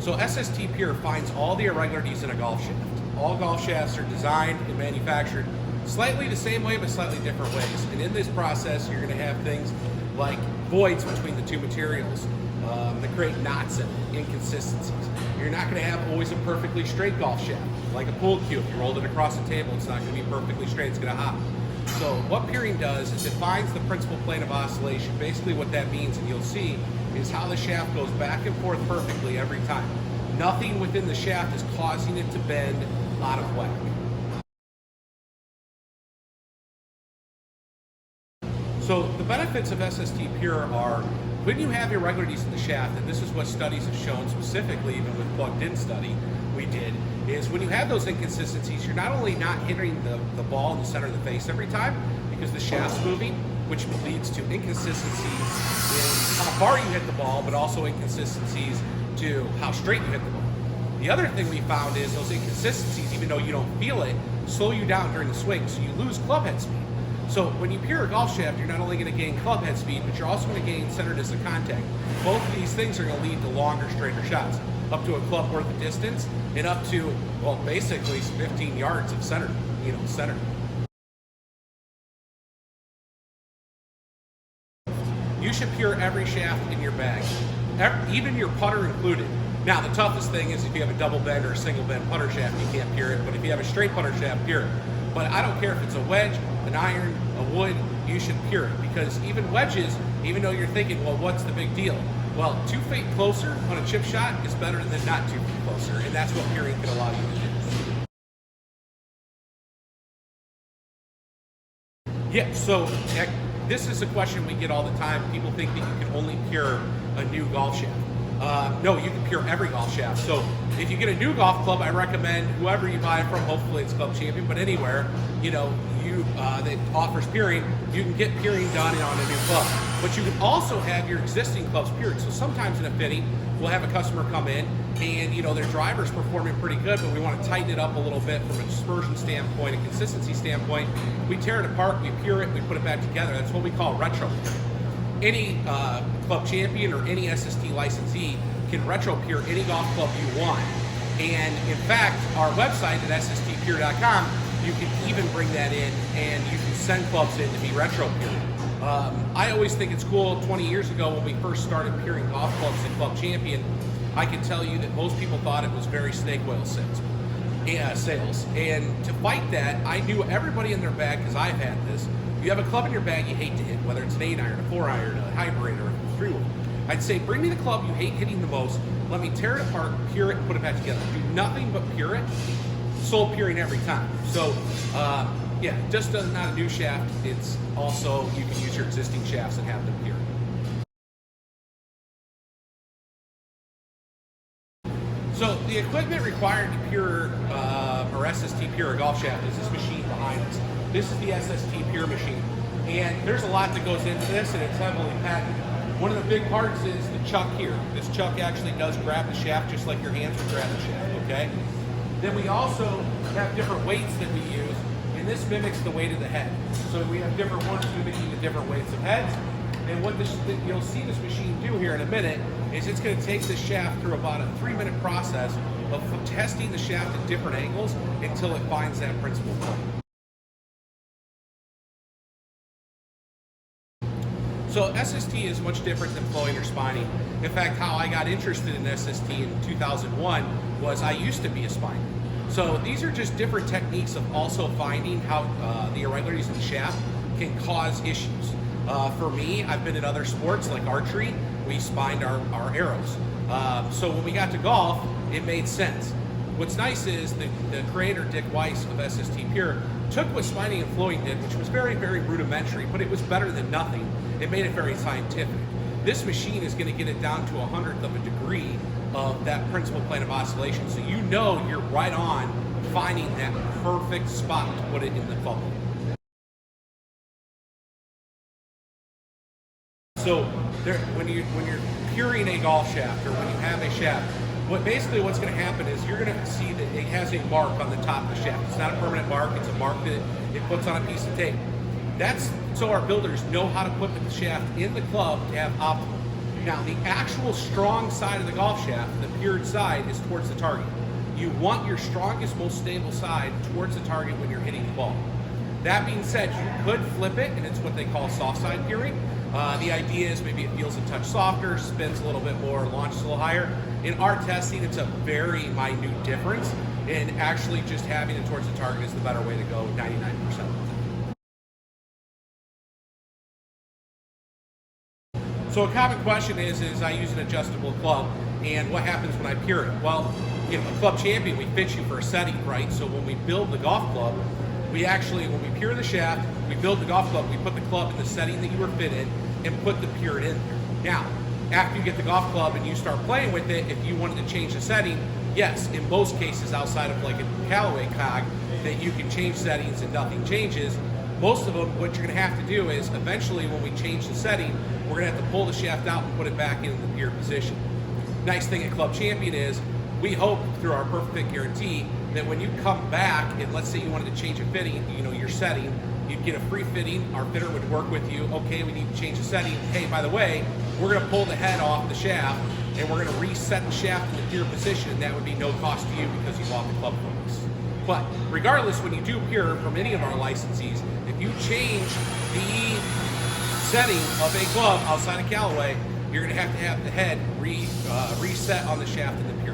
So SST Pure finds all the irregularities in a golf shaft. All golf shafts are designed and manufactured slightly the same way, but slightly different ways. And in this process, you're going to have things like voids between the two materials that create knots and inconsistencies. You're not going to have always a perfectly straight golf shaft. Like a pool cue, if you rolled it across the table, it's not going to be perfectly straight, it's going to hop. So what Puring does is it finds the principal plane of oscillation. Basically what that means, and you'll see, is how the shaft goes back and forth perfectly every time. Nothing within the shaft is causing it to bend out of whack. So the benefits of SST Pure are when you have irregularities in the shaft, and this is what studies have shown specifically, even with plugged-in study we did, is when you have those inconsistencies, you're not only not hitting the ball in the center of the face every time, because the shaft's moving, which leads to inconsistencies in how far you hit the ball, but also inconsistencies to how straight you hit the ball. The other thing we found is those inconsistencies, even though you don't feel it, slow you down during the swing, so you lose club head speed. So when you pure a golf shaft, you're not only going to gain club head speed, but you're also going to gain centeredness of contact. Both of these things are going to lead to longer, straighter shots, up to a club worth of distance, and up to, well, basically 15 yards of center. You should pure every shaft in your bag, even your putter included. Now, the toughest thing is if you have a double bend or a single bend putter shaft, you can't pure it, but if you have a straight putter shaft, pure it. But I don't care if it's a wedge, an iron, a wood, you should pure it, because even wedges, even though you're thinking, well, what's the big deal? Well, 2 feet closer on a chip shot is better than not 2 feet closer, and that's what puring can allow you to do. Yeah, so this is a question we get all the time. People think that you can only pure a new golf shaft. No, you can pure every golf shaft. So if you get a new golf club, I recommend whoever you buy it from, hopefully it's Club Champion, but anywhere, that offers puring, you can get puring done on a new club. But you can also have your existing clubs pured. So sometimes in a fitting, we'll have a customer come in and their driver's performing pretty good, but we want to tighten it up a little bit from a dispersion standpoint, a consistency standpoint. We tear it apart, we pure it, we put it back together. That's what we call retrofitting. Any Club Champion or any SST licensee can retro pure any golf club you want. And in fact, our website at sstpure.com, you can even bring that in and you can send clubs in to be retro pured. I always think it's cool. 20 years ago when we first started puring golf clubs at Club Champion, I can tell you that most people thought it was very snake oil sales. And to fight that, I knew everybody in their bag, because I've had this. You have a club in your bag you hate to hit, whether it's an 8-iron, a 4-iron, a hybrid, or a 3-wood. I'd say, bring me the club you hate hitting the most, let me tear it apart, pure it, and put it back together. Do nothing but pure it, soul puring every time. So, yeah, just not a new shaft, it's also, you can use your existing shafts and have them pure. So the equipment required to pure or SST Pure a golf shaft is this machine behind us. This is the SST Pure machine. And there's a lot that goes into this, and it's heavily packaged. One of the big parts is the chuck here. This chuck actually does grab the shaft just like your hands would grab the shaft, okay? Then we also have different weights that we use, and this mimics the weight of the head. So we have different ones mimicking the different weights of heads. And what you'll see this machine do here in a minute is it's going to take the shaft through about a 3-minute process of testing the shaft at different angles until it finds that principal point. So SST is much different than flowing or spining. In fact, how I got interested in SST in 2001 was I used to be a spiner. So these are just different techniques of also finding how the irregularities in the shaft can cause issues. For me, I've been in other sports like archery, we spined our arrows. So when we got to golf, it made sense. What's nice is the creator, Dick Weiss of SST Pure, took what spining and flowing did, which was very, very rudimentary, but it was better than nothing. It made it very scientific. This machine is going to get it down to 1/100th of a degree of that principal plane of oscillation. So you know you're right on finding that perfect spot to put it in the club. So when you're puring a golf shaft, or when you have a shaft, what's going to happen is you're going to see that it has a mark on the top of the shaft. It's not a permanent mark, it's a mark that it puts on a piece of tape. That's so our builders know how to put the shaft in the club to have optimal. Now, the actual strong side of the golf shaft, the pured side, is towards the target. You want your strongest, most stable side towards the target when you're hitting the ball. That being said, you could flip it, and it's what they call soft side puring. The idea is maybe it feels a touch softer, spins a little bit more, launches a little higher. In our testing, it's a very minute difference, and actually just having it towards the target is the better way to go 99% of the time. So a common question is I use an adjustable club, and what happens when I pure it? Well, a Club Champion, we fit you for a setting, right? So when we build the golf club, we actually, when we pure the shaft, we build the golf club, we put the club in the setting that you were fitted and put the pure in there. Now, after you get the golf club and you start playing with it, if you wanted to change the setting, yes, in most cases outside of like a Callaway cog, that you can change settings and nothing changes. Most of them, what you're gonna have to do is eventually when we change the setting, we're gonna have to pull the shaft out and put it back into the pure position. Nice thing at Club Champion is, we hope through our Perfect Fit guarantee that when you come back and let's say you wanted to change a fitting, your setting, you'd get a free fitting, our fitter would work with you, okay, we need to change the setting, hey, by the way, we're gonna pull the head off the shaft and we're gonna reset the shaft in the pure position, and that would be no cost to you because you bought the club from us. But regardless, when you do pure from any of our licensees, if you change the setting of a club outside of Callaway, you're gonna have to have the head reset on the shaft in the